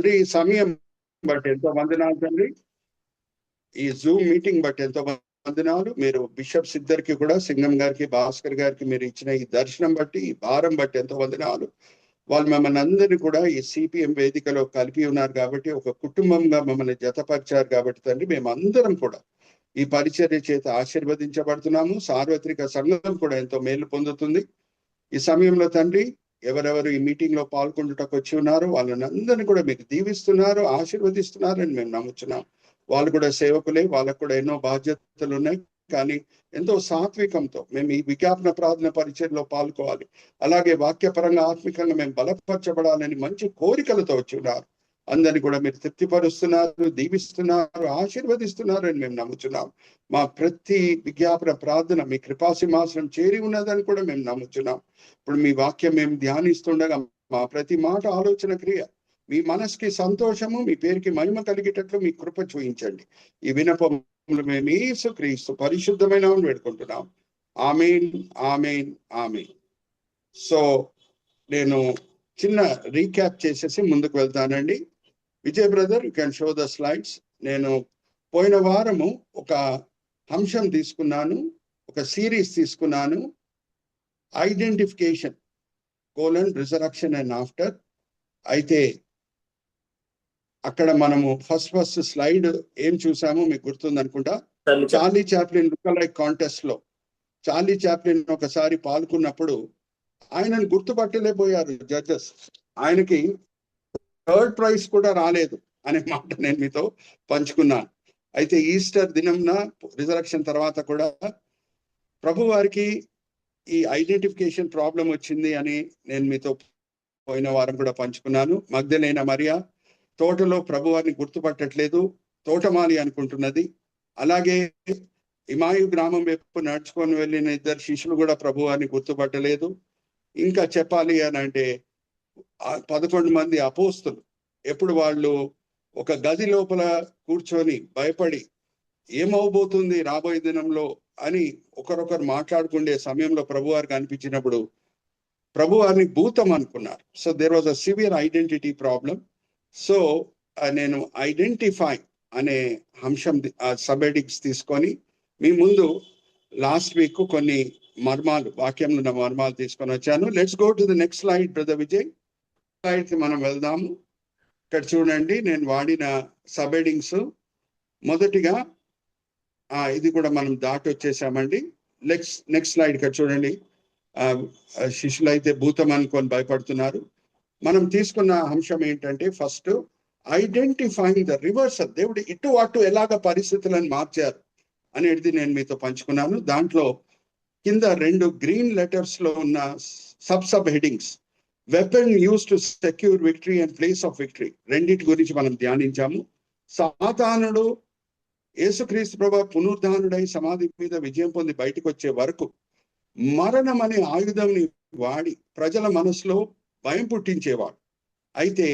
తండ్రి ఈ సమయం బట్టి ఎంతో వందనాలు తండ్రి. ఈ జూమ్ మీటింగ్ బట్టి ఎంతో వందనాలు. మీరు బిషప్స్ ఇద్దరికి కూడా, సింగం గారికి, భాస్కర్ గారికి మీరు ఇచ్చిన ఈ దర్శనం బట్టి, ఈ భారం బట్టి ఎంతో వందనాలు. వాళ్ళు మమ్మల్ని అందరినీ కూడా ఈ సిపిఎం వేదికలో కలిపి ఉన్నారు కాబట్టి, ఒక కుటుంబంగా మమ్మల్ని జతపరిచారు కాబట్టి తండ్రి, మేమందరం కూడా ఈ పరిచర్య చేత ఆశీర్వదించబడుతున్నాము. సార్వత్రిక సంఘం కూడా ఎంతో మేలు పొందుతుంది. ఈ సమయంలో తండ్రి, ఎవరెవరు ఈ మీటింగ్ లో పాల్గొంటుటకు వచ్చి ఉన్నారో వాళ్ళని అందరినీ కూడా మీరు దీవిస్తున్నారు, ఆశీర్వదిస్తున్నారని మేము నమ్ముతున్నాం. వాళ్ళు కూడా సేవకులే, వాళ్ళకు కూడా ఎన్నో బాధ్యతలు ఉన్నాయి. కానీ ఎంతో సాత్వికంతో మేము ఈ విజ్ఞాపన ప్రార్థన పరిచయలో పాల్గొవాలి. అలాగే వాక్యపరంగా ఆత్మికంగా మేము బలపరచబడాలని మంచి కోరికలతో వచ్చి ఉన్నారు. అందరినీ కూడా మీరు తృప్తిపరుస్తున్నారు, దీవిస్తున్నారు, ఆశీర్వదిస్తున్నారు అని మేము నమ్ముతున్నాం. మా ప్రతి విజ్ఞాపన ప్రార్థన మీ కృపాసింహాసనం చేరి ఉన్నదని కూడా మేము నమ్ముతున్నాం. ఇప్పుడు మీ వాక్యం మేము ధ్యానిస్తుండగా మా ప్రతి మాట, ఆలోచన, క్రియ మీ మనసుకి సంతోషము, మీ పేరుకి మహిమ కలిగేటట్లు మీ కృప చూపించండి. ఈ వినపములు మేము యేసుక్రీస్తు పరిశుద్ధమైన వేడుకుంటున్నాం. ఆమేన్, ఆమేన్, ఆమేన్. సో నేను చిన్న రీక్యాప్ చేసేసి ముందుకు వెళ్తానండి. Vijay brother, you can show the slides. నేను పోయిన వారము ఒక అంశం తీసుకున్నాను, ఒక సిరీస్ తీసుకున్నాను, ఐడెంటిఫికేషన్ రిజరక్షన్ అండ్ ఆఫ్టర్. అయితే అక్కడ మనము ఫస్ట్ స్లైడ్ ఏం చూసామో మీకు గుర్తుంది అనుకుంటా. చార్లీ చాప్లిన్ లుక్-అలైక్ కాంటెస్ట్ లో చార్లీ చాప్లిన్ ఒకసారి పాల్గొన్నప్పుడు ఆయనను గుర్తుపట్టలేకపోయారు జడ్జెస్. ఆయనకి 3rd ప్రైజ్ కూడా రాలేదు అనే మాట నేను మీతో పంచుకున్నాను. అయితే ఈస్టర్ దినంన రిజరక్షన్ తర్వాత కూడా ప్రభు వారికి ఈ ఐడెంటిఫికేషన్ ప్రాబ్లం వచ్చింది అని నేను మీతో పోయిన వారం కూడా పంచుకున్నాను. మగ్దలేన మరియా తోటలో ప్రభు వారిని గుర్తుపట్టట్లేదు, తోటమాలి అనుకుంటున్నది. అలాగే ఇమాయు గ్రామం వైపు నడుచుకొని వెళ్ళిన 2 శిష్యులు కూడా ప్రభు వారిని గుర్తుపట్టలేదు. ఇంకా చెప్పాలి అని అంటే 11 మంది అపోస్తులు ఎప్పుడు వాళ్ళు ఒక గది లోపల కూర్చొని భయపడి ఏమవబోతుంది రాబోయే దినంలో అని ఒకరొకరు మాట్లాడుకునే సమయంలో ప్రభు వారికి అనిపించినప్పుడు ప్రభు వారిని భూతం అనుకున్నారు. So there was a severe identity problem. So నేను ఐడెంటిఫై అనే అంశం సబ్-హెడ్డింగ్స్ తీసుకొని మీ ముందు లాస్ట్ వీక్ కొన్ని మర్మాలు, వాక్యంలో ఉన్న మర్మాలు తీసుకొని వచ్చాను. Let's go to the next slide brother Vijay. Slide కి మనం వెళ్దాము. ఇక్కడ చూడండి, నేను వాడిన సబ్-హెడ్డింగ్స్. మొదటిగా ఇది కూడా మనం దాటి వచ్చేసామండి. నెక్స్ట్ స్లైడ్ ఇక్కడ చూడండి. శిష్యులు అయితే భూతం అనుకొని భయపడుతున్నారు. మనం తీసుకున్న అంశం ఏంటంటే ఫస్ట్ ఐడెంటిఫైయింగ్ ద రివర్సల్. దేవుడు ఇటు అటు ఎలాగ పరిస్థితులను మార్చారు అనేది నేను మీతో పంచుకున్నాను. దాంట్లో కింద 2 గ్రీన్ లెటర్స్ లో ఉన్న sub headings, weapon use to secure victory and place of victory, రెండింటి గురించి మనం ధ్యానించాము. సాతానుడు యేసుక్రీస్తు ప్రభువు పునరుద్ధానుడై సమాధి మీద విజయం పొంది బయటకు వచ్చే వరకు మరణం అనే ఆయుధంని వాడి ప్రజల మనసులో భయం పుట్టించేవాడు. అయితే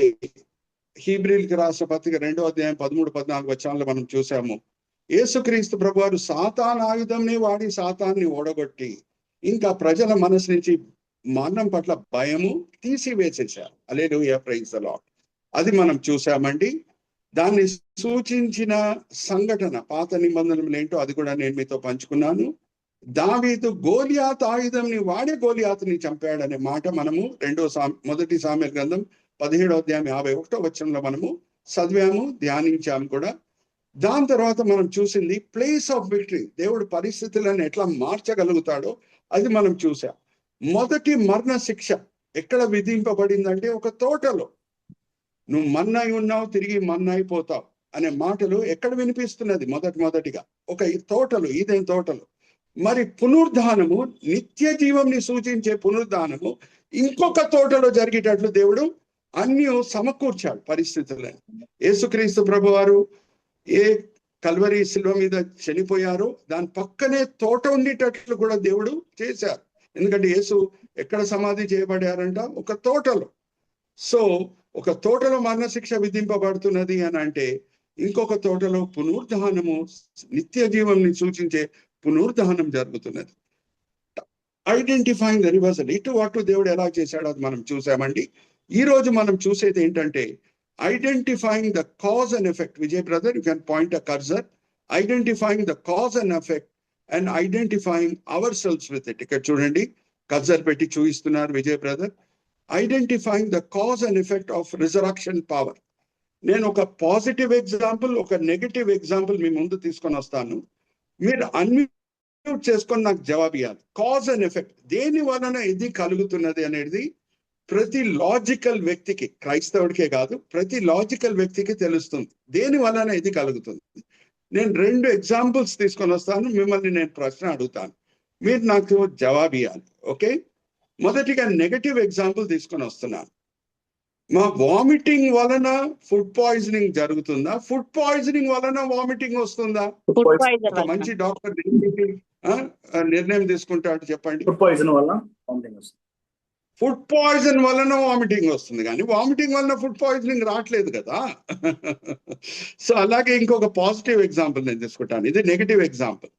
హీబ్రీలకు రాసిన పత్రిక 2వ అధ్యాయం 13-14 వచనాల్లో మనం చూసాము, యేసుక్రీస్తు ప్రభువారు సాతాన్ ఆయుధంని వాడి సాతాన్ని ఓడగొట్టి ఇంకా ప్రజల మనసు నుంచి మరణం పట్ల భయము తీసివేసేశారు. హల్లెలూయా, ప్రైజ్ ది లార్డ్. అది మనం చూసామండి. దాన్ని సూచించిన సంఘటన పాత నిబంధనలు ఏంటో అది కూడా నేను మీతో పంచుకున్నాను. దావీదు గోలియాతు ఆయుధంని వాడే గోలియాతుని చంపాడనే మాట మనము మొదటి సామెల గ్రంథం 17వ అధ్యాయం 51వ వచనంలో మనము చదివాము, ధ్యానించాము కూడా. దాని తర్వాత మనం చూసింది ప్లేస్ ఆఫ్ విక్టరీ, దేవుడు పరిస్థితులను ఎట్లా మార్చగలుగుతాడో అది మనం చూసాం. మొదటి మరణ శిక్ష ఎక్కడ విధింపబడిందంటే ఒక తోటలో. నువ్వు మన్నై ఉన్నావు, తిరిగి మన్నైపోతావు అనే మాటలు ఎక్కడ వినిపిస్తున్నది? మొదటిగా ఒక తోటలో, ఈదెన్ తోటలో. మరి పునరుద్ధానము, నిత్య జీవంని సూచించే పునరుద్ధానము ఇంకొక తోటలో జరిగేటట్లు దేవుడు అన్ని సమకూర్చాడు పరిస్థితులను. యేసుక్రీస్తు ప్రభువారు ఏ కల్వరి శిలువ మీద చనిపోయారో దాని పక్కనే తోట ఉండేటట్లు కూడా దేవుడు చేశారు. ఎందుకంటే యేసు ఎక్కడ సమాధి చేయబడారంట? ఒక తోటలో. సో ఒక తోటలో మరణశిక్ష విధింపబడుతున్నది అని అంటే ఇంకొక తోటలో పునరుద్ధానము, నిత్య జీవంని సూచించే పునరుద్ధానం జరుగుతున్నది. ఐడెంటిఫైయింగ్ ద రివర్సల్, ఇటు అటు దేవుడు ఎలా చేశాడో అది మనం చూసామండి. ఈ రోజు మనం చూసేది ఏంటంటే identifying the cause and effect. Vijay brother, you can point a cursor. Identifying the cause and effect and identifying hour cells with it. ఇక్కడ చూడండి, కర్సర్ పెట్టి చూపిస్తున్నారు Vijay brother. Identifying the cause and effect of resurrection power. నేను ఒక positive example, ఒక negative example మీ ముందు తీసుకొని వస్తాను. మీరు అన్మ్యూట్ చేసుకొని నాకు జవాబు ఇవ్వాలి. కాజ్ అండ్ ఎఫెక్ట్, దేని వలన ఇది కలుగుతున్నది అనేది ప్రతి లాజికల్ వ్యక్తికి, క్రైస్తవుడికే కాదు, ప్రతి లాజికల్ వ్యక్తికి తెలుస్తుంది దేని వలన ఇది కలుగుతుంది. నేను 2 ఎగ్జాంపుల్స్ తీసుకొని వస్తాను, మిమ్మల్ని నేను ప్రశ్న అడుగుతాను, మీరు నాకు జవాబు ఇవ్వాలి. ఓకే, మొదటిగా నెగటివ్ ఎగ్జాంపుల్ తీసుకొని వస్తున్నాను. మా వామిటింగ్ వలన ఫుడ్ పాయిజనింగ్ జరుగుతుందా? ఫుడ్ పాయిజనింగ్ వలన వామిటింగ్ వస్తుందా? ఒక మంచి డాక్టర్ నిర్ణయం తీసుకుంటాడు, చెప్పండి. ఫుడ్ పాయిజన్ వల్ల వామిటింగ్ వస్తుంది. ఫుడ్ పాయిజన్ వలన వామిటింగ్ వస్తుంది, కానీ వామిటింగ్ వలన ఫుడ్ పాయిజనింగ్ రావట్లేదు కదా. సో అలాగే ఇంకొక పాజిటివ్ ఎగ్జాంపుల్ నేను తీసుకుంటాను. ఇది negative example.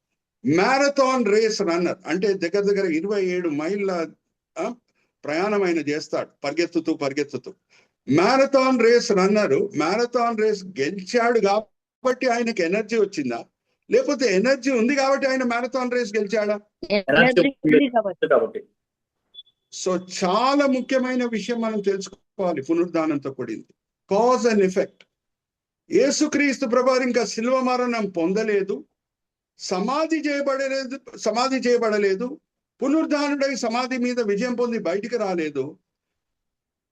Marathon race runner, అంటే దగ్గర 27 మైళ్ళ ప్రయాణం ఆయన చేస్తాడు పరిగెత్తుతూ. Marathon race runner marathon race గెలిచాడు కాబట్టి ఆయనకి ఎనర్జీ వచ్చిందా, లేకపోతే ఎనర్జీ ఉంది కాబట్టి ఆయన మ్యారథాన్ రేస్ గెలిచాడా? సో చాలా ముఖ్యమైన విషయం మనం తెలుసుకోవాలి, పునరుద్ధానంతో కూడింది. Cause and effect. యేసుక్రీస్తు ప్రభువారు ఇంకా శిలువ మరణం పొందలేదు, సమాధి చేయబడలేదు, పునరుద్ధానుడై సమాధి మీద విజయం పొంది బయటికి రాలేదు.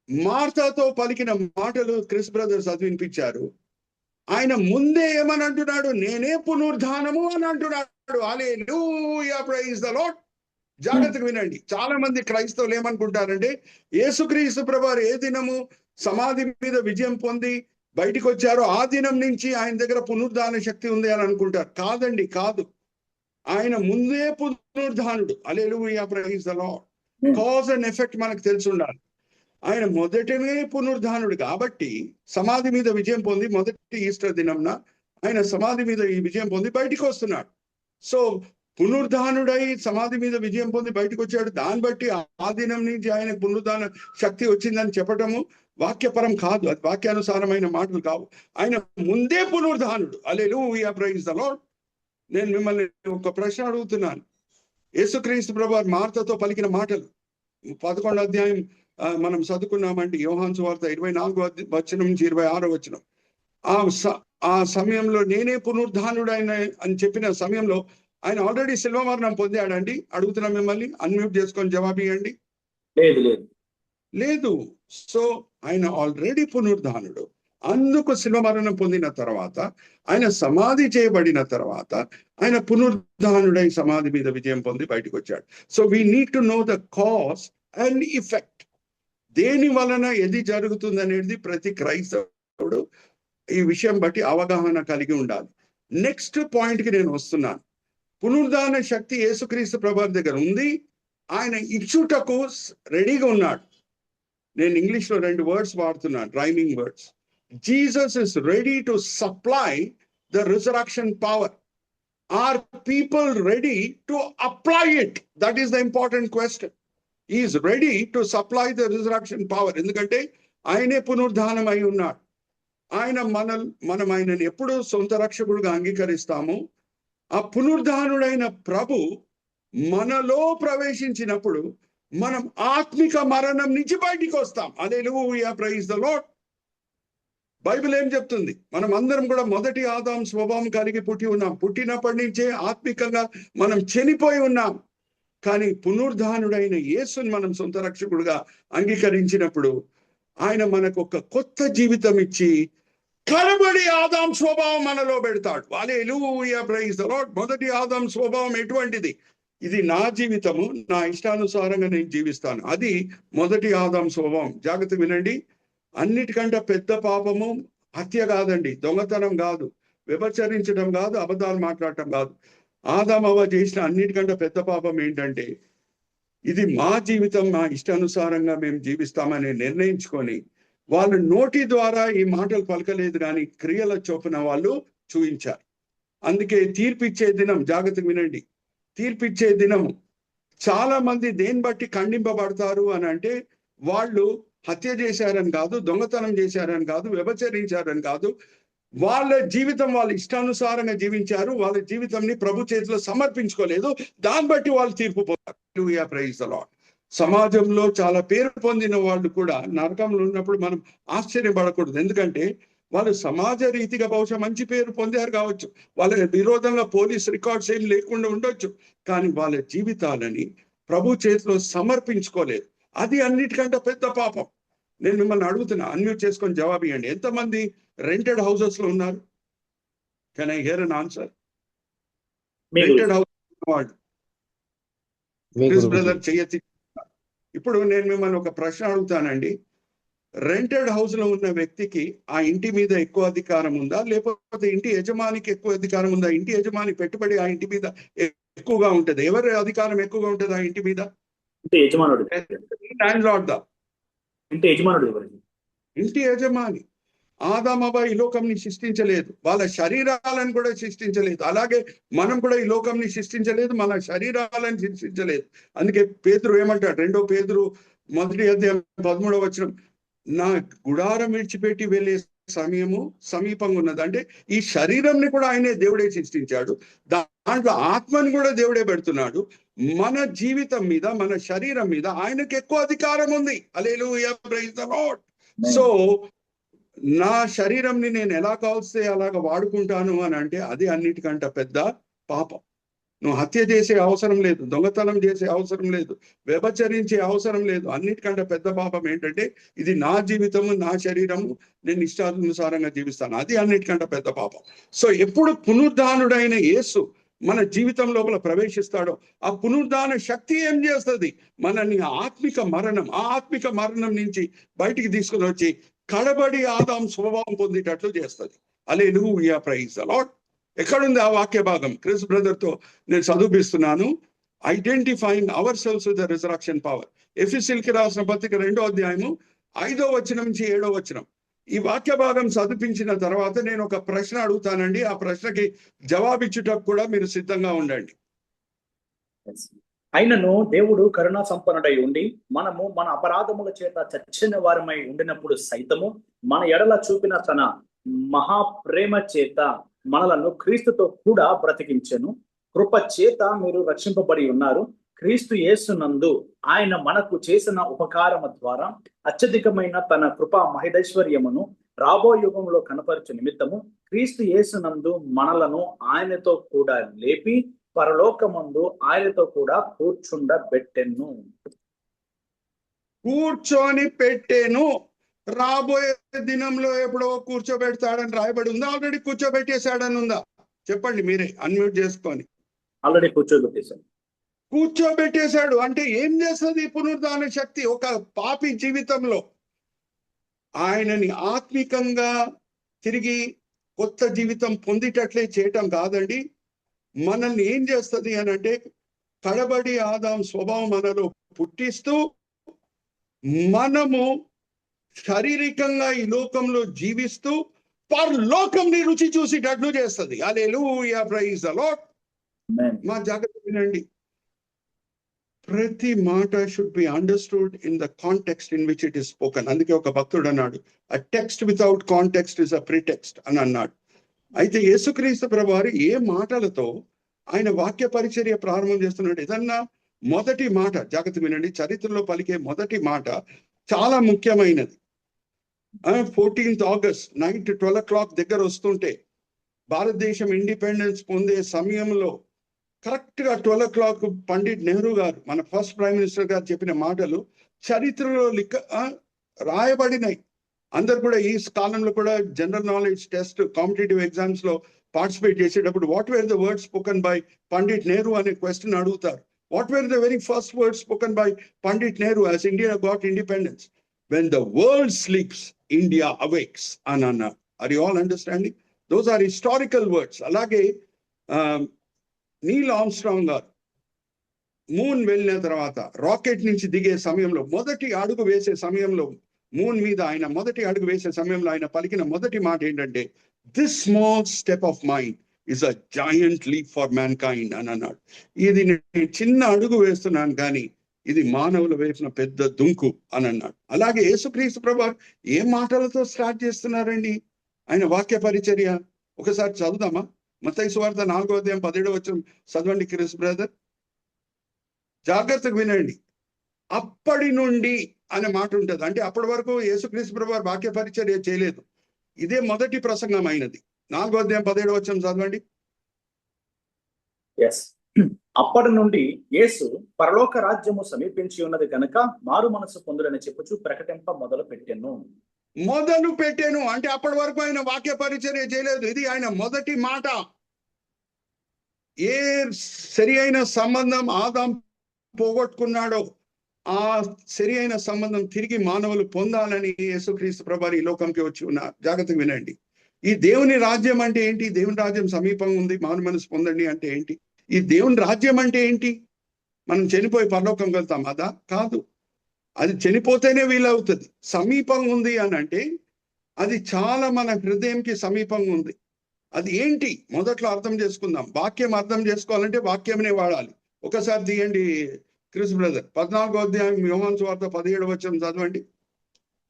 మార్తాతో పలికిన మాటలు క్రిస్ బ్రదర్స్ చదివినిపించారు. ఆయన ముందే ఏమని అంటున్నాడు? నేనే పునరుద్ధానము అని అంటున్నాడు. హల్లెలూయా, ప్రైజ్ ద లార్డ్. జాగ్రత్తగా వినండి. చాలా మంది క్రైస్తవులు ఏమనుకుంటారంటే, యేసుక్రీస్తు ప్రభువారు ఏ దినము సమాధి మీద విజయం పొంది బయటికి వచ్చారో ఆ దినం నుంచి ఆయన దగ్గర పునరుద్ధాన శక్తి ఉంది అని అనుకుంటారు. కాదండి, కాదు. ఆయన ముందే పునరుద్ధానుడు. Hallelujah, praise the lord. Cause and effect మనకు తెలిసి ఉండాలి. ఆయన మొదటనే పునరుద్ధానుడు కాబట్టి సమాధి మీద విజయం పొంది మొదటి ఈస్టర్ దినంన ఆయన సమాధి మీద ఈ విజయం పొంది బయటికి వస్తున్నాడు. సో పునరుద్ధానుడై సమాధి మీద విజయం పొంది బయటకు వచ్చాడు. దాన్ని బట్టి ఆ దినం నుంచి ఆయన పునరుద్ధాన శక్తి వచ్చిందని చెప్పటము వాక్యపరం కాదు, అది వాక్యానుసారమైన మాటలు కావు. ఆయన ముందే పునరుద్ధానుడు. Hallelujah, praise the lord. నేను మిమ్మల్ని ఒక ప్రశ్న అడుగుతున్నాను. యేసుక్రీస్తు ప్రభువారు మార్తతో పలికిన మాటలు 11వ అధ్యాయం మనం చదువుకున్నామండి. యోహాను సువార్త 24వ వచనం నుంచి 26వ వచనం. ఆ సమయంలో నేనే పునరుద్ధానుడు అని చెప్పిన సమయంలో ఆయన ఆల్రెడీ శిల్వ మరణం పొందాడండి? అడుగుతున్నా మిమ్మల్ని, అన్మ్యూట్ చేసుకొని జవాబు ఇవ్వండి. లేదు. సో ఆయన ఆల్రెడీ పునరుద్ధానుడు. అందుకు శిల్వ మరణం పొందిన తర్వాత, ఆయన సమాధి చేయబడిన తర్వాత ఆయన పునరుద్ధానుడై సమాధి మీద విజయం పొంది బయటకు వచ్చాడు. So we need to know the cause and effect. దేని వలన ఏది జరుగుతుంది అనేది ప్రతి క్రైస్తవుడు ఈ విషయం బట్టి అవగాహన కలిగి ఉండాలి. నెక్స్ట్ పాయింట్ కి నేను వస్తున్నాను. పునరుద్ధాన శక్తి యేసుక్రీస్తు ప్రభువారి దగ్గర ఉంది, ఆయన ఇచ్చుటకు రెడీగా ఉన్నాడు. నేను ఇంగ్లీష్లో 2 వర్డ్స్ వాడుతున్నాను, rhyming words. Jesus is ready to supply the resurrection power. Are people ready to apply it? That is the important question. He is ready to supply the resurrection power. ఎందుకంటే ఆయనే పునరుద్ధానం అయి ఉన్నాడు. మనం ఆయనని ఎప్పుడు సొంత రక్షకుడుగా అంగీకరిస్తామో ఆ పునరుద్ధానుడైన ప్రభు మనలో ప్రవేశించినప్పుడు మనం ఆత్మిక మరణం నుంచి బయటికి వస్తాం. హల్లెలూయా, ప్రైజ్ ద లార్డ్. బైబిల్ ఏం చెప్తుంది? మనం అందరం కూడా మొదటి ఆదాం స్వభావం కలిగి పుట్టి ఉన్నాం. పుట్టినప్పటి నుంచే ఆత్మికంగా మనం చనిపోయి ఉన్నాం. కానీ పునరుద్ధానుడైన యేసుని మనం సొంత రక్షకుడుగా అంగీకరించినప్పుడు ఆయన మనకు ఒక కొత్త జీవితం ఇచ్చి కలబడి ఆదాం స్వభావం మనలో పెడతాడు. హల్లెలూయా, ప్రైజ్ ద లార్డ్. మొదటి ఆదాం స్వభావం ఎటువంటిది? ఇది నా జీవితము, నా ఇష్టానుసారంగా నేను జీవిస్తాను. అది మొదటి ఆదాం స్వభావం. జాగ్రత్త వినండి. అన్నిటికంటే పెద్ద పాపము హత్య కాదండి, దొంగతనం కాదు, వ్యభిచరించడం కాదు, అబద్ధాలు మాట్లాడటం కాదు. ఆదాం అవ్వ చేసిన అన్నిటికంటే పెద్ద పాపం ఏంటంటే, ఇది మా జీవితం, మా ఇష్టానుసారంగా మేము జీవిస్తామని నిర్ణయించుకొని వాళ్ళు నోటి ద్వారా ఈ మాటలు పలకలేదు, కానీ క్రియల చొప్పున వాళ్ళు చూపించారు. అందుకే తీర్పిచ్చే దినం, జాగ్రత్తగా వినండి, తీర్పిచ్చే దినము చాలా మంది దేన్ని బట్టి ఖండింపబడతారు అని అంటే, వాళ్ళు హత్య చేశారని కాదు, దొంగతనం చేశారని కాదు, వ్యభిచరించారని కాదు. వాళ్ళ జీవితం వాళ్ళ ఇష్టానుసారంగా జీవించారు. వాళ్ళ జీవితంని ప్రభు చేతిలో సమర్పించుకోలేదు. దాన్ని బట్టి వాళ్ళు తీర్పు పొందారు. Praise the lord. సమాజంలో చాలా పేరు పొందిన వాళ్ళు కూడా నరకంలో ఉన్నప్పుడు మనం ఆశ్చర్యపడకూడదు. ఎందుకంటే వాళ్ళు సమాజ రీతిగా బహుశా మంచి పేరు పొందారు కావచ్చు, వాళ్ళ విరోధంగా పోలీస్ రికార్డ్స్ ఏం లేకుండా ఉండొచ్చు, కానీ వాళ్ళ జీవితాలని ప్రభు చేతిలో సమర్పించుకోలేదు. అది అన్నిటికంటే పెద్ద పాపం. నేను మిమ్మల్ని అడుగుతున్నా, అన్మ్యూట్ చేసుకొని జవాబు ఇవ్వండి. ఎంతమంది రెంటెడ్ హౌసెస్ లో ఉన్నారు? Can I here an answer? Rented house వాళ్ళు బ్రదర్ చెయ్యొచ్చు. ఇప్పుడు నేను మిమ్మల్ని ఒక ప్రశ్న అడుగుతానండి. రెంటెడ్ హౌస్ లో ఉన్న వ్యక్తికి ఆ ఇంటి మీద ఎక్కువ అధికారం ఉందా, లేకపోతే ఇంటి యజమానికి ఎక్కువ అధికారం ఉందా? ఇంటి యజమాని పెట్టుబడి ఆ ఇంటి మీద ఎక్కువగా ఉంటది. ఎవరి అధికారం ఎక్కువగా ఉంటది ఆ ఇంటి మీద? ల్యాండ్ లార్డ్ దా? ఇంటి యజమాని. ఆదామవ్వ ఈ లోకంని సృష్టించలేదు, వాళ్ళ శరీరాలను కూడా సృష్టించలేదు. అలాగే మనం కూడా ఈ లోకంని సృష్టించలేదు, మన శరీరాలను సృష్టించలేదు. అందుకే పేతురు ఏమంటాడు? 2 పేతురు 1:13 నా గుడారం విడిచిపెట్టి వెళ్ళే సమయము సమీపంగా ఉన్నది. అంటే ఈ శరీరంని కూడా ఆయనే దేవుడే సృష్టించాడు, దాంట్లో ఆత్మని కూడా దేవుడే పెడుతున్నాడు. మన జీవితం మీద, మన శరీరం మీద ఆయనకు ఎక్కువ అధికారం ఉంది. హల్లెలూయా, ప్రైజ్ ది లార్డ్. సో నా శరీరంని నేను ఎలా కాల్స్తే అలాగ వాడుకుంటాను అని అంటే అది అన్నిటికంటే పెద్ద పాపం. నువ్వు హత్య చేసే అవసరం లేదు, దొంగతనం చేసే అవసరం లేదు, వ్యభిచరించే అవసరం లేదు. అన్నిటికంటే పెద్ద పాపం ఏంటంటే ఇది నా జీవితము, నా శరీరము, నేను ఇష్టానుసారంగా జీవిస్తాను. అది అన్నిటికంటే పెద్ద పాపం. సో ఎప్పుడు పునరుద్ధానుడైన యేసు మన జీవితం లోపల ప్రవేశిస్తాడో ఆ పునరుద్ధాన శక్తి ఏం చేస్తుంది? మనల్ని ఆత్మిక మరణం నుంచి బయటికి తీసుకుని వచ్చి కడబడి ఆదాం స్వభావం పొందేటట్లు చేస్తుంది. Hallelujah, praise the lord. ఎక్కడుంది ఆ వాక్య భాగం? క్రిస్ బ్రదర్ తో నేను చదివిస్తున్నాను. Identifying hour cells with the resurrection power. ఎఫెసీయులకు రాసిన పత్రిక 2వ అధ్యాయము 5వ వచనం నుంచి 7వ వచనం. ఈ వాక్య భాగం చదివించిన తర్వాత నేను ఒక ప్రశ్న అడుగుతానండి. ఆ ప్రశ్నకి జవాబిచ్చుటకు కూడా మీరు సిద్ధంగా ఉండండి. అయినను దేవుడు కరుణా సంపన్నుడై ఉండి మనము మన అపరాధముల చేత చచ్చిన వారమై ఉండినప్పుడు సైతము మన ఎడల చూపిన తన మహాప్రేమ చేత మనలను క్రీస్తుతో కూడా బ్రతికించెను. కృప చేత మీరు రక్షింపబడి ఉన్నారు. క్రీస్తు యేసునందు ఆయన మనకు చేసిన ఉపకారము ద్వారా అత్యధికమైన తన కృపా మహిదైశ్వర్యమును రాబో యుగంలో కనపరచు నిమిత్తము క్రీస్తు యేసునందు మనలను ఆయనతో కూడా లేపి పరలోకమందు ఆయనతో కూడా కూర్చొని పెట్టెను. రాబోయే దినంలో ఎప్పుడో కూర్చోబెడతాడని రాయబడి ఉందా? ఆల్రెడీ కూర్చోబెట్టేశాడని ఉందా? చెప్పండి మీరే, అన్మ్యూట్ చేసుకొని. ఆల్రెడీ కూర్చోబెట్టేశాడు అంటే ఏం చేస్తుంది పునరుద్ధాన శక్తి? ఒక పాపి జీవితంలో ఆయనని ఆత్మికంగా తిరిగి కొత్త జీవితం పొందేటట్లే చేయటం కాదండి. మనల్ని ఏం చేస్తుంది అని అంటే కడబడి ఆదాం స్వభావం మనలో పుట్టిస్తూ మనము శారీరకంగా ఈ లోకంలో జీవిస్తూ పరలోకంని రుచి చూసేటట్లు చేస్తుంది. Hallelujah, praise the lord. మా జాగ్రత్త వినండి. ప్రతి మాట should be understood in the context in which it is spoken. అందుకే ఒక భక్తుడు అన్నాడు, అ text without context is a pretext అని అన్నాడు. అయితే యేసుక్రీస్తు ప్రభువారు ఏ మాటలతో ఆయన వాక్య పరిచర్య ప్రారంభం చేస్తున్నాడు? ఏదన్నా మొదటి మాట జాగ్రత్త వినండి. చరిత్రలో పలికే మొదటి మాట చాలా ముఖ్యమైనది. 14th August నైట్ 12 o'clock దగ్గర వస్తుంటే, భారతదేశం ఇండిపెండెన్స్ పొందే సమయంలో కరెక్ట్ గా 12 o'clock పండిట్ నెహ్రూ గారు, మన ఫస్ట్ ప్రైమ్ మినిస్టర్ గారు చెప్పిన మాటలు చరిత్రలో రాయబడినాయి. అందరు కూడా ఈ కాలంలో కూడా general knowledge test, competitive exams లో పార్టిసిపేట్ చేసేటప్పుడు what where the words spoken by Pandit Nehru అనే క్వశ్చన్ అడుగుతారు. What where the very first words spoken by Pandit Nehru as India got independence? When the world sleeps, India awakes అని అన్నారు. Are you all understanding? Those are historical words. అలాగే Neel Armstrong గారు moon వెళ్ళిన తర్వాత rocket నుంచి దిగే సమయంలో, మొదటి అడుగు వేసే సమయంలో, మూన్ మీద ఆయన మొదటి అడుగు వేసే సమయంలో ఆయన పలికిన మొదటి మాట ఏంటంటే, this small step of mind is a joint leap for man kind అని అన్నాడు. ఇది నేను చిన్న అడుగు వేస్తున్నాను కానీ ఇది మానవుల వైపున పెద్ద దుంకు అని అన్నాడు. అలాగే యేసుక్రీస్తు ప్రభువారు ఏ మాటలతో స్టార్ట్ చేస్తున్నారండి ఆయన వాక్య పరిచర్య? ఒకసారి చదువుదామా? మత్తయి సువార్త 4వ అధ్యాయం 17వ వచనం చదవండి క్రిస్ బ్రదర్, జాగ్రత్తగా వినండి. అప్పటి నుండి అనే మాట ఉంటుంది. అంటే అప్పటి వరకు యేసుక్రీస్తు ప్రభువారు వాక్య పరిచర్య చేయలేదు. ఇదే మొదటి ప్రసంగం అయినది. 4వ అధ్యాయం 17వ వచనం చదవండి. అప్పటి నుండి యేసు పరలోక రాజ్యము సమీపించి ఉన్నది గనుక మారు మనసు పొందుడని చెప్పుచు ప్రకటింప మొదలు పెట్టాను. అంటే అప్పటి వరకు ఆయన వాక్య పరిచర్య చేయలేదు. ఇది ఆయన మొదటి మాట. ఏ సరి అయిన సంబంధం ఆదాం పోగొట్టుకున్నాడో ఆ సరి అయిన సంబంధం తిరిగి మానవులు పొందాలని యేసుక్రీస్తు ప్రభువారు ఈ లోకంకి వచ్చి ఉన్నారు. జాగ్రత్తగా వినండి. ఈ దేవుని రాజ్యం అంటే ఏంటి? దేవుని రాజ్యం సమీపంగా ఉంది, మారు మనసు పొందండి అంటే ఏంటి? ఈ దేవుని రాజ్యం అంటే ఏంటి? మనం చనిపోయి పరలోకం వెళ్తాం అదా? కాదు. అది చనిపోతేనే వీలవుతుంది. సమీపంగా ఉంది అని అంటే అది చాలా మన హృదయంకి సమీపంగా ఉంది. అది ఏంటి మొదట్లో అర్థం చేసుకుందాం. వాక్యం అర్థం చేసుకోవాలంటే వాక్యమనే వాడాలి. ఒకసారి తీయండి క్రిస్ బ్రదర్, 14వ అధ్యాయం యోహాను సువార్త 17వ వచనం చదవండి.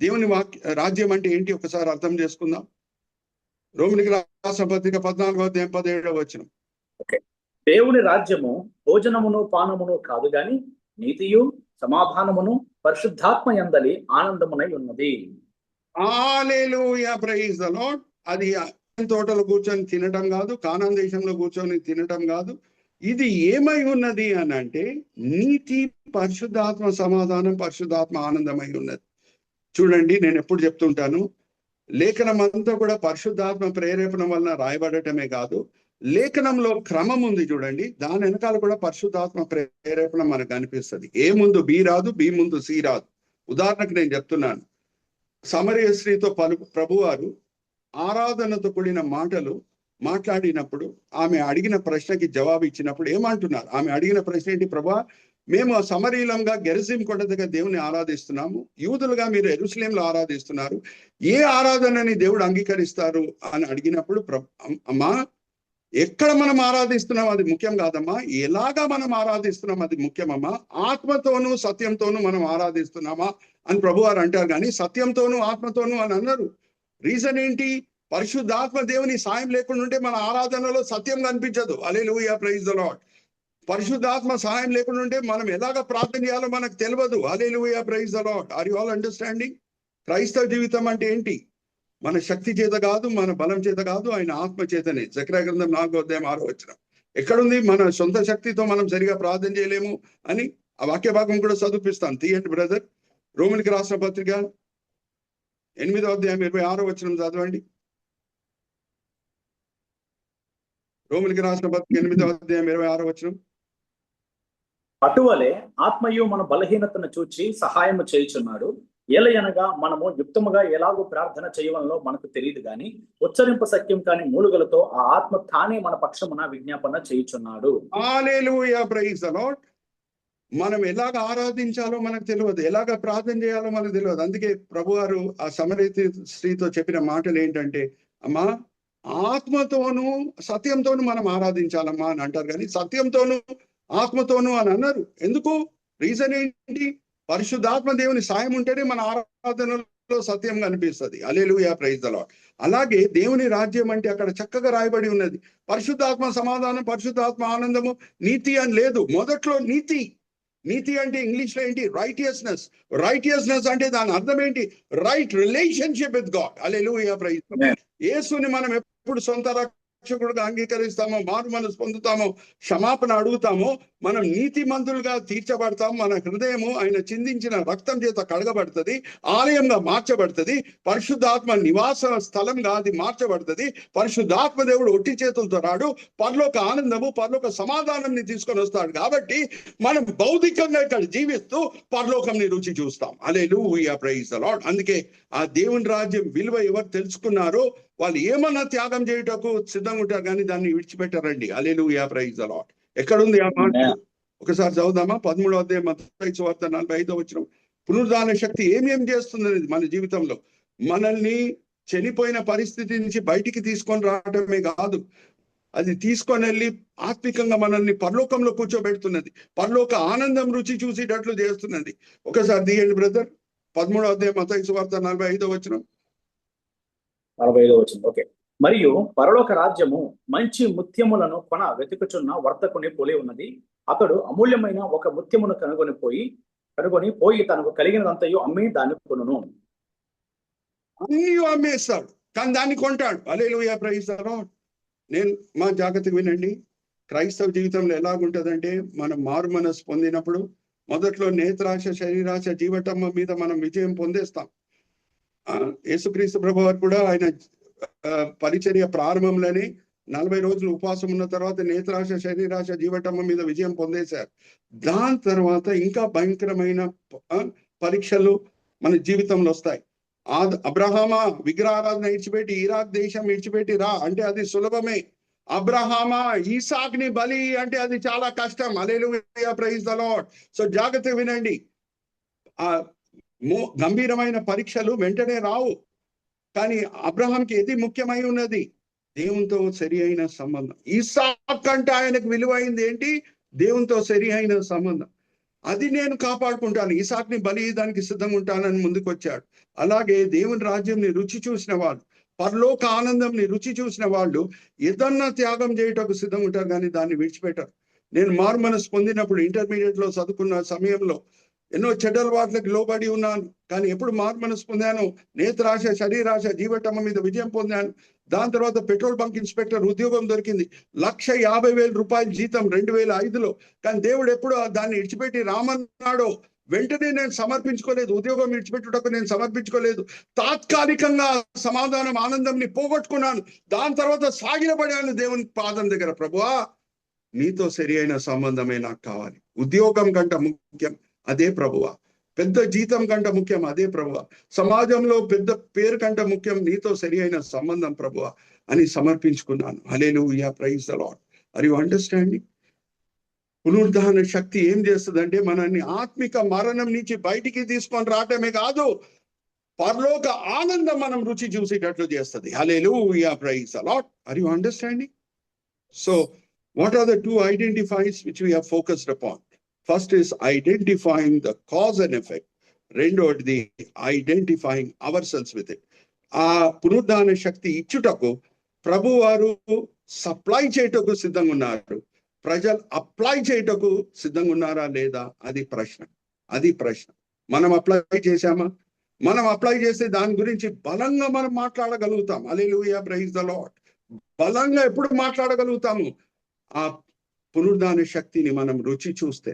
దేవుని రాజ్యం అంటే ఏంటి ఒకసారి అర్థం చేసుకుందాం. రోమిలికి రాసిన పత్రిక 14వ అధ్యాయం 17వ వచనం. దేవుని రాజ్యము భోజనమును పానమును కాదు గాని నీతియు సమాధానమును పరిశుద్ధాత్మ యందలి ఆనందమునై ఉన్నది. హల్లెలూయా, ప్రైజ్ ది లార్డ్. అది తోటలో కూర్చొని తినటం కాదు, కానాన్ దేశంలో కూర్చొని తినటం కాదు. ఇది ఏమై ఉన్నది అని అంటే నీతి, పరిశుద్ధాత్మ సమాధానం, పరిశుద్ధాత్మ ఆనందమై ఉన్నది. చూడండి, నేను ఎప్పుడు చెప్తుంటాను, లేఖనం అంతా కూడా పరిశుద్ధాత్మ ప్రేరేపణ వలన రాయబడటమే కాదు, లేఖనంలో క్రమం ఉంది చూడండి. దాని వెనకాల కూడా పరిశుద్ధాత్మ ప్రేరేపణ మనకు అనిపిస్తుంది. ఏ ముందు బి రాదు, బి ముందు సి రాదు. ఉదాహరణకు నేను చెప్తున్నాను, సమరయ స్త్రీతో ప్రభువారు ఆరాధనతో కూడిన మాటలు మాట్లాడినప్పుడు ఆమె అడిగిన ప్రశ్నకి జవాబు ఇచ్చినప్పుడు ఏమంటున్నారు? ఆమె అడిగిన ప్రశ్న ఏంటి? ప్రభువా, మేము సమరీలంగా గెరజీం కొండ దగ్గర దేవుని ఆరాధిస్తున్నాము, యూదులుగా మీరు యెరూషలేంలో ఆరాధిస్తున్నారు, ఏ ఆరాధనని దేవుడు అంగీకరిస్తారు అని అడిగినప్పుడు, అమ్మా, ఎక్కడ మనం ఆరాధిస్తున్నాం అది ముఖ్యం కాదమ్మా, ఎలాగా మనం ఆరాధిస్తున్నాం అది ముఖ్యమమ్మా. ఆత్మతోనూ సత్యంతోనూ మనం ఆరాధిస్తున్నామా అని ప్రభువారు అంటారు, కానీ సత్యంతోనూ ఆత్మతోనూ అని అన్నారు. రీజన్ ఏంటి? పరిశుద్ధాత్మ దేవుని సాయం లేకుండా ఉంటే మన ఆరాధనలో సత్యం కనిపించదు. హల్లెలూయా, ప్రైజ్ ది లార్డ్. పరిశుద్ధాత్మ సహాయం లేకుండా ఉంటే మనం ఎలాగ ప్రార్థన చేయాలో మనకు తెలియదు. Hallelujah, praise the lord. Are you all understanding? క్రైస్తవ జీవితం అంటే ఏంటి? మన శక్తి చేత కాదు, మన బలం చేత కాదు, ఆయన ఆత్మ చేతనే. జకర్యా గ్రంథం 4వ అధ్యాయం 6వ వచనం. ఎక్కడుంది? మన సొంత శక్తితో మనం సరిగా ప్రార్థన చేయలేము అని ఆ వాక్య భాగం కూడా చదివిస్తాను. తీయండి బ్రదర్. రోమిలికి రాసిన పత్రిక 8వ అధ్యాయం 26వ వచనం చదవండి. రోమిలికి రాసిన పత్రిక 8వ అధ్యాయం 26వ వచనం. అటువలే ఆత్మయు మన బలహీనతను చూచి సహాయము చేయుచున్నాడు. ఏలయనగా మనము యుక్తముగా ఎలాగో ప్రార్థన చేయవలనో మనకు తెలియదు గాని ఉచ్చరింప సఖ్యం కాని మూలుగలతో ఆ ఆత్మ తానే మన పక్షమున విజ్ఞాపన చేయుచున్నాడు. హల్లెలూయా, ప్రైజ్ ది లార్డ్. మనం ఎలాగ ఆరాధించాలో మనకు తెలియదు, ఎలాగ ప్రార్థన చేయాలో మనకు తెలియదు. అందుకే ప్రభువారు ఆ సమరయ స్త్రీతో చెప్పిన మాటలు ఏంటంటే, అమ్మా, ఆత్మతోనూ సత్యంతోనూ మనం ఆరాధించాలమ్మా అని అంటారు, కానీ సత్యంతోనూ ఆత్మతోనూ అని అన్నారు. ఎందుకు? రీజన్ ఏంటి? పరిశుద్ధాత్మ దేవుని సాయం ఉంటేనే మన ఆరాధనలో సత్యం కనిపిస్తుంది. హల్లెలూయా, ప్రైజ్ ది లార్డ్. అలాగే దేవుని రాజ్యం అంటే అక్కడ చక్కగా రాయబడి ఉన్నది. పరిశుద్ధాత్మ సమాధానం, పరిశుద్ధాత్మ ఆనందము, నీతి అని లేదు. మొదట్లో నీతి. నీతి అంటే ఇంగ్లీష్ లో ఏంటి? రైటియస్నెస్. రైటియస్నెస్ అంటే దాని అర్థం ఏంటి? Right relationship with God. Hallelujah, praise the lord. యేసుని మనం ఎప్పుడు సొంత రక్షకుడుగా అంగీకరిస్తామో, మారు మనసు పొందుతామో, క్షమాపణ అడుగుతామో, మనం నీతిమంతులుగా తీర్చబడతాం. మన హృదయము ఆయన చిందించిన రక్తం చేత కడగబడుతుంది, ఆలయంగా మార్చబడుతుంది, పరిశుద్ధాత్మ నివాస స్థలంగా అది మార్చబడుతుంది. పరిశుద్ధాత్మ దేవుడు ఒట్టి చేతులతో రాడు, పరలోక ఆనందము, పరలోక సమాధానాన్ని తీసుకొని వస్తాడు. కాబట్టి మనం భౌతికంగా ఇక్కడ జీవిస్తూ పరలోకంని రుచి చూస్తాం. హల్లెలూయా, ప్రైజ్ ది లార్డ్. అందుకే ఆ దేవుని రాజ్యం విలువ ఎవరు తెలుసుకున్నారో వాళ్ళు ఏమన్నా త్యాగం చేయుటకు సిద్ధంగా ఉంటారు, కానీ దాన్ని విడిచిపెట్టారండి. హల్లెలూయా, ప్రైజ్ ది లార్డ్. ఎక్కడుంది ఆ మాట? ఒకసారి చదువుదామా? 13వ అధ్యాయం మత్తయి సువార్త 45వ వచనం. పునరుద్ధాన శక్తి ఏమేం చేస్తుంది మన జీవితంలో? మనల్ని చనిపోయిన పరిస్థితి నుంచి బయటికి తీసుకొని రావడమే కాదు, అది తీసుకొని వెళ్ళి ఆత్మికంగా మనల్ని పరలోకంలో కూర్చోబెడుతున్నది, పరలోక ఆనందం రుచి చూసేటట్లు చేస్తున్నది. ఒకసారి తీయండి బ్రదర్, 13వ అధ్యాయం మత్తయి సువార్త 45వ వచనం. 45వ వచనం. ఓకే. మరియు పరలోక రాజ్యము మంచి ముత్యములను కొన వెతుకుచున్న వర్తకుని పోలి ఉన్నది. అతడు అమూల్యమైన ఒక ముత్యమును కనుగొని పోయి తనకు కలిగినదంతయు అమ్మి దాన్ని కొనును. అన్ని అమ్మేస్తాడు కానీ దాన్ని కొంటాడు. హల్లెలూయా, ప్రైజ్ ది లార్డ్. నేను మా జాగ్రత్తగా వినండి, క్రైస్తవ జీవితంలో ఎలాగుంటుందంటే, మనం మారు మనసు పొందినప్పుడు మొదట్లో నేత్రాశ, శరీరాశ, జీవటమ్మ మీద మనం విజయం పొందేస్తాం. యేసుక్రీస్తు ప్రభు వారు కూడా ఆయన పరిచర్య ప్రారంభంలోనే 40 రోజులు ఉపవాసం ఉన్న తర్వాత నేత్రాశ, శరీరాశ, జీవటమ్మ మీద విజయం పొందేశారు. దాని తర్వాత ఇంకా భయంకరమైన పరీక్షలు మన జీవితంలో వస్తాయి. అబ్రహామా, విగ్రహారాధన ఇడిచిపెట్టి ఇరాక్ దేశం ఇడిచిపెట్టి రా అంటే అది సులభమే. అబ్రహామా, ఈసాక్ని బలి అంటే అది చాలా కష్టం. హల్లెలూయా, ప్రైజ్ ది లార్డ్. సో జాగ్రత్తగా వినండి, గంభీరమైన పరీక్షలు వెంటనే రావు. కానీ అబ్రహాంకి ఏది ముఖ్యమై ఉన్నది? దేవునితో సరి అయిన సంబంధం. ఈసాక్ అంటే ఆయనకు విలువైంది ఏంటి? దేవునితో సరి అయిన సంబంధం. అది నేను కాపాడుకుంటాను, ఈసాక్ని బలి దానికి సిద్ధంగా ఉంటానని ముందుకు వచ్చాడు. అలాగే దేవుని రాజ్యంని రుచి చూసిన వాళ్ళు, పరలోక ఆనందంని రుచి చూసిన వాళ్ళు ఏదన్నా త్యాగం చేయటకు సిద్ధంగా ఉంటారు, కానీ దాన్ని విడిచిపెట్టారు. నేను మారు మనసు పొందినప్పుడు ఇంటర్మీడియట్ లో చదువుకున్న సమయంలో ఎన్నో చెడ్డలవాట్లకు లోబడి ఉన్నాను. కానీ ఎప్పుడు మారు మనసు పొందాను, నేత్రాశ, శరీరాశ, జీవటమ్మ మీద విజయం పొందాను. దాని తర్వాత పెట్రోల్ బంక్ ఇన్స్పెక్టర్ ఉద్యోగం దొరికింది, 1,50,000 రూపాయలు జీతం 2005లో. కానీ దేవుడు ఎప్పుడు దాన్ని ఇడిచిపెట్టి రామన్నాడో వెంటనే నేను సమర్పించుకోలేదు, ఉద్యోగం విడిచిపెట్టుటకు నేను సమర్పించుకోలేదు. తాత్కాలికంగా సమాధానం, ఆనందంని పోగొట్టుకున్నాను. దాని తర్వాత సాగిలపడాను దేవుని పాదం దగ్గర. ప్రభువా, నీతో సరి అయిన సంబంధమే నాకు కావాలి. ఉద్యోగం కంటే ముఖ్యం, అదే ప్రభువా. పెద్ద జీతం కంటే ముఖ్యం, అదే ప్రభువా. సమాజంలో పెద్ద పేరు కంటే ముఖ్యం, నీతో సరి అయిన సంబంధం ప్రభువా అని సమర్పించుకున్నాను. Hallelujah, praise the lord. Are you understanding? పునరుద్ధాన శక్తి ఏం చేస్తుందంటే, మనల్ని ఆత్మిక మరణం నుంచి బయటికి తీసుకొని రావటమే కాదు, పరలోక ఆనందం మనం రుచి చూసేటట్లు చేస్తుంది. Hallelujah, praise the lord. Are you understanding? So what are the two identifiers which we have focused upon? First is identifying the cause and effect. రెండోది identifying ourselves with it. ఆ పునరుద్ధాన శక్తి ఇచ్చుటకు ప్రభు వారు సప్లై చేయటకు సిద్ధంగా ఉన్నారు. ప్రజలు అప్లై చేయటకు సిద్ధంగా ఉన్నారా లేదా? అది ప్రశ్న. మనం అప్లై చేశామా? మనం అప్లై చేస్తే దాని గురించి బలంగా మనం మాట్లాడగలుగుతాం. హల్లెలూయా, ప్రైజ్ ది లార్డ్. బలంగా ఎప్పుడు మాట్లాడగలుగుతాము? ఆ పునరుద్ధాన శక్తిని మనం రుచి చూస్తే.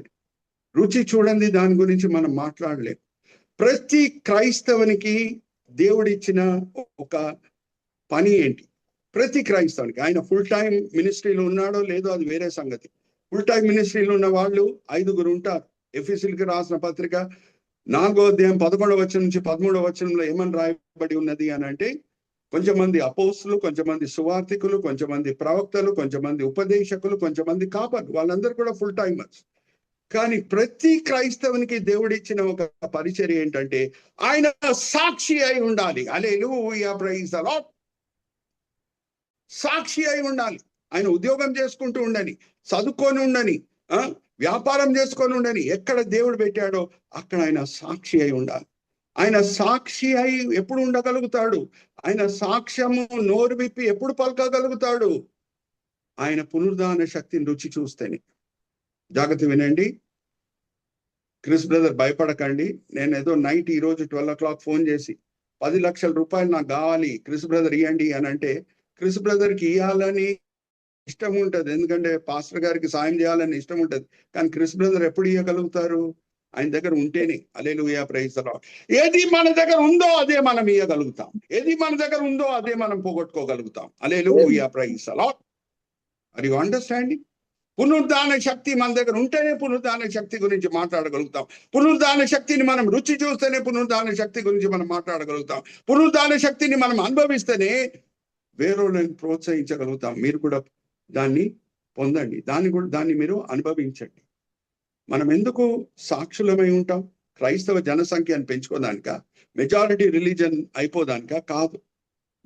రుచి చూడండి దాని గురించి మనం మాట్లాడలేం. ప్రతి క్రైస్తవునికి దేవుడిచ్చిన ఒక పని ఏంటి? ప్రతి క్రైస్తవునికి, ఆయన ఫుల్ టైం మినిస్ట్రీలో ఉన్నాడో లేదో అది వేరే సంగతి. ఫుల్ టైం మినిస్ట్రీలో ఉన్న వాళ్ళు 5 ఉంటారు. ఎఫెసీయులకు రాసిన పత్రిక 4వ అధ్యాయం 11వ వచనం నుంచి 13వ వచనంలో ఏమని రాయబడి ఉన్నది అని అంటే, కొంచెమంది అపోస్తులు, కొంచెమంది సువార్థికులు, కొంచెమంది ప్రవక్తలు, కొంచెమంది ఉపదేశకులు, కొంచెమంది కాపర్లు, వాళ్ళందరూ కూడా ఫుల్ టైమర్స్. కానీ ప్రతి క్రైస్తవునికి దేవుడిచ్చిన ఒక పరిచర్య ఏంటంటే, ఆయన సాక్షి అయి ఉండాలి. హల్లెలూయా, ప్రైజ్ ది లార్డ్. సాక్షి అయి ఉండాలి. ఆయన ఉద్యోగం చేసుకుంటూ ఉండని, చదువుకొని ఉండని, వ్యాపారం చేసుకొని ఉండని, ఎక్కడ దేవుడు పెట్టాడో అక్కడ ఆయన సాక్షి అయి ఉండాలి. ఆయన సాక్షి అయి ఎప్పుడు ఉండగలుగుతాడు? ఆయన సాక్ష్యము నోరు విప్పి ఎప్పుడు పలకగలుగుతాడు? ఆయన పునరుద్ధాన శక్తిని రుచి చూస్తేనే. జాగ్రత్త వినండి, క్రిస్ బ్రదర్ భయపడకండి. నేను ఏదో నైట్ ఈరోజు 12 o'clock ఫోన్ చేసి 10 లక్షల రూపాయలు నాకు కావాలి క్రిస్ బ్రదర్ ఇవ్వండి అని అంటే, క్రిస్ బ్రదర్కి ఇవ్వాలని ఇష్టం ఉంటుంది, ఎందుకంటే పాస్టర్ గారికి సాయం చేయాలని ఇష్టం ఉంటుంది. కానీ క్రిస్ బ్రదర్ ఎప్పుడు ఇవ్వగలుగుతారు? ఆయన దగ్గర ఉంటేనే. హల్లెలూయా, ప్రైజ్ ది లార్డ్. ఏది మన దగ్గర ఉందో అదే మనం ఇవ్వగలుగుతాం, ఏది మన దగ్గర ఉందో అదే మనం పోగొట్టుకోగలుగుతాం. Hallelujah, praise the lord. Are you understanding? పునరుద్ధాన శక్తి మన దగ్గర ఉంటేనే పునరుద్ధాన శక్తి గురించి మాట్లాడగలుగుతాం. పునరుద్ధాన శక్తిని మనం రుచి చూస్తేనే పునరుద్ధాన శక్తి గురించి మనం మాట్లాడగలుగుతాం. పునరుద్ధాన శక్తిని మనం అనుభవిస్తేనే వేరేలను ప్రోత్సహించగలుగుతాం. మీరు కూడా దాన్ని పొందండి, దాన్ని మీరు అనుభవించండి. మనం ఎందుకు సాక్షులమై ఉంటాం? క్రైస్తవ జనసంఖ్యను పెంచుకోదానిక, మెజారిటీ రిలీజన్ అయిపోదానిక కాదు.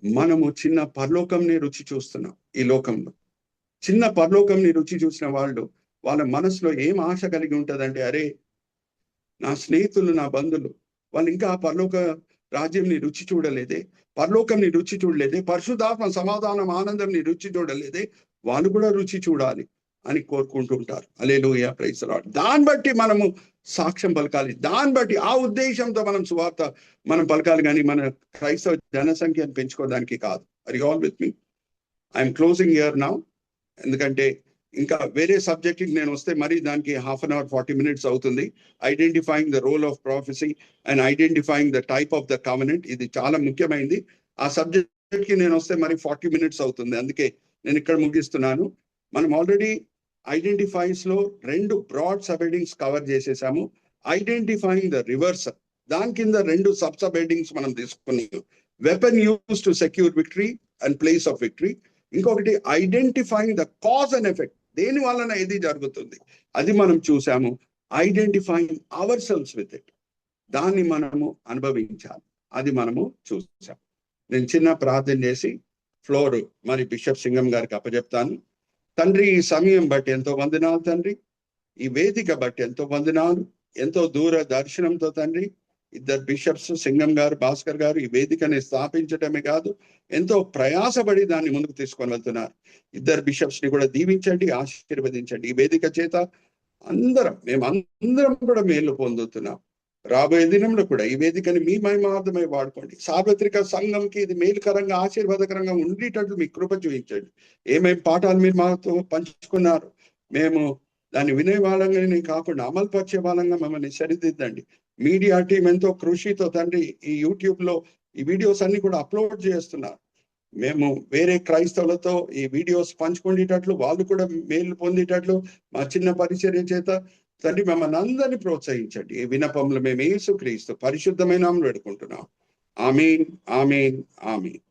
మనము చిన్న పరలోకంని రుచి చూస్తున్నాం ఈ లోకంలో. చిన్న పరలోకంని రుచి చూసిన వాళ్ళు వాళ్ళ మనసులో ఏం ఆశ కలిగి ఉంటదంటే, అరే నా స్నేహితులు, నా బంధువులు వాళ్ళు ఇంకా ఆ పరలోక రాజ్యంని రుచి చూడలేదే, పరలోకంని రుచి చూడలేదే, పరిశుద్ధాత్మ సమాధానం ఆనందంని రుచి చూడలేదే, వాళ్ళు కూడా రుచి చూడాలి అని కోరుకుంటుంటారు. హల్లెలూయా, ప్రైజ్ ది లార్డ్. దాన్ని బట్టి మనము సాక్ష్యం పలకాలి, దాన్ని బట్టి ఆ ఉద్దేశంతో మనం సువార్త మనం పలకాలి, కానీ మన క్రైస్తవ జనసంఖ్యను పెంచుకోవడానికి కాదు. Are you all with me? I'm closing here now. ఎందుకంటే ఇంకా వేరే సబ్జెక్ట్ కి నేను వస్తే మరి దానికి 1/2 hour 40 minutes అవుతుంది. Identifying the role of prophecy and identifying the type of the covenant, ఇది చాలా ముఖ్యమైనది. ఆ సబ్జెక్ట్ కి నేను వస్తే మరి 40 minutes అవుతుంది. అందుకే నేను ఇక్కడ ముగిస్తున్నాను. మనం ఆల్రెడీ ఐడెంటిఫైస్ లో 2 బ్రాడ్ సబ్ హెడింగ్స్ కవర్ చేసేసాము. ఐడెంటిఫైయింగ్ ద రివర్స్, దాని కింద 2 సబ్ హెడింగ్స్ మనం తీసుకున్నాము. Weapon use to secure victory and place of victory. ఇంకొకటి identifying the cause and effect, దేని వలన ఏది జరుగుతుంది అది మనం చూసాము. Identifying hour cells with it, దాన్ని మనము అనుభవించాలి, అది మనము చూసాం. నేను చిన్న ప్రార్థన చేసి ఫ్లోర్ మరి బిషప్ సింగం గారికి అప్పచెప్తాను. తండ్రి, ఈ సమయం బట్టి ఎంతో వందనాలు తండ్రి, ఈ వేదిక బట్టి ఎంతో వందనాలు, ఎంతో దూర దర్శనంతో తండ్రి ఇద్దరు బిషప్స్ సింగం గారు, భాస్కర్ గారు ఈ వేదికని స్థాపించడమే కాదు ఎంతో ప్రయాసపడి దాన్ని ముందుకు తీసుకొని వెళ్తున్నారు. ఇద్దరు బిషప్స్ ని కూడా దీవించండి, ఆశీర్వదించండి. ఈ వేదిక చేత మేమందరం కూడా మేలు పొందుతున్నాం. రాబోయే దినంలో కూడా ఈ వేదికని మీ మహిమార్థమై వాడుకోండి. సార్వత్రిక సంఘంకి ఇది మేలుకరంగా ఆశీర్వాదకరంగా ఉండేటట్లు మీ కృప చూపించండి. ఏమేమి పాఠాలు మీరు మాతో పంచుకున్నారు, మేము దాన్ని వినే వాళ్ళంగానే కాకుండా అమలు పరిచే వాళ్ళంగా మమ్మల్ని సరిదిద్దండి. మీడియా టీం ఎంతో కృషితో తండ్రి ఈ యూట్యూబ్ లో ఈ వీడియోస్ అన్ని కూడా అప్లోడ్ చేస్తున్నారు. మేము వేరే క్రైస్తవులతో ఈ వీడియోస్ పంచుకునేటట్లు, వాళ్ళు కూడా మేలు పొందేటట్లు మా చిన్న పరిచర్య చేత తండ్రి మమ్మల్ని అందరినీ ప్రోత్సహించండి. ఈ వినపంలో మేము యేసుక్రీస్తు పరిశుద్ధమైన నామములో వేడుకుంటున్నాం. ఆమేన్, ఆమేన్, ఆమేన్.